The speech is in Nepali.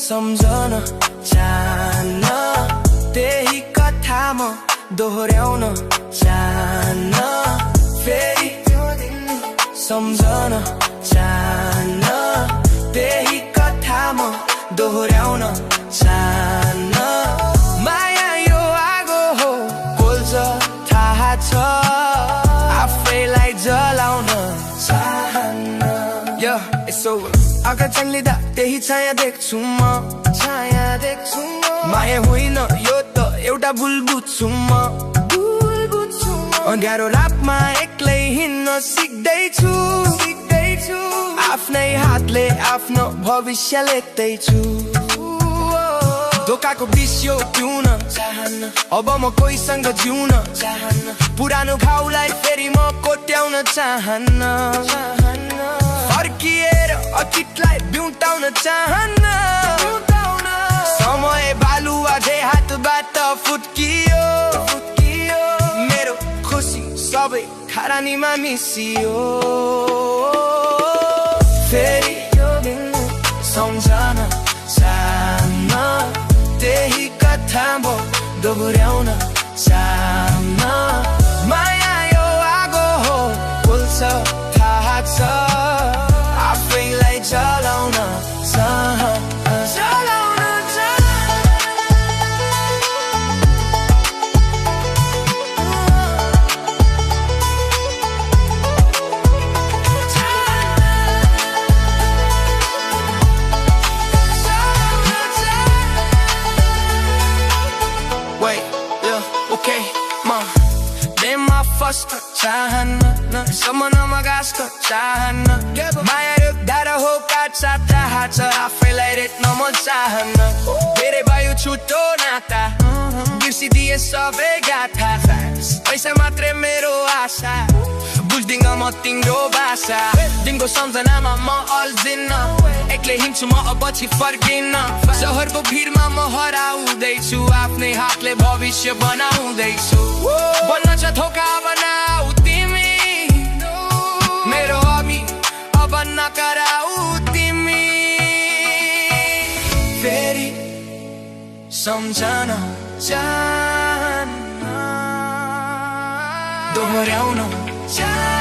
सम्झन चाहन्न त्यही कथा म दोहोर्याउन चाहन्न फेरि त्यो दिन सम्झन चाहन्न त्यही कथा म दोहोर्याउन चाहन्न माया यो आगो हो पोल्छ थाहा छ आफैलाई जलाउन चाहन्न आँखा चालिँदा त्यही छाया देख्छु म माया होइन यो त एउटा भुल बुझ्छु म अँध्यारो रातमा एक्लै हिँड्न सिक्दैछु आफ्नै हातले आफ्नो भविष्य लेख्दैछु धोकाको विष यो पिउन चाहन्न अब म कोहीसँग जिउन चाहन्न पुरानो घाउलाई फेरि म कोट्याउन चाहन्न फर्किएर अतीतलाई बिउताउन चाहन्न समय बालुवा झै हातबाट फुत्कियो मेरो खुसी सबै खरानीमा मिसियो फेरि यो दिन सम्झन चाहन्न त्यही कथा म दोहोर्याउन चाहन्न माया यो आगो हो पोल्छ थाहा छ आफैलाई जलाउन फस्न चाहन्न सम्मनमा गाँस्न चाहन्न माया रुख धारा हो काट्छ थाहा छ आफैलाई रेट्न म चाहन्न धेरै भयो छुट्टो नाता बिर्सिदिए सबै गाथा पैसा मात्रै मेरो आशा बुझ्दिन म तिम्रो भाषा दिनको सम्झनामा म अल्झिन्न एक्लै हिँड्छु म अब पछि फर्किन्न सहरको भिडमा म हराउँदैछु आफ्नै हातले भविष्य बनाउँदैछु बन्न छ धोका बनाऊ तिमी मेरो अघि अब नकराऊ तिमी फेरि सम्झन चाहन्न दोहोर्याउन चाहन्न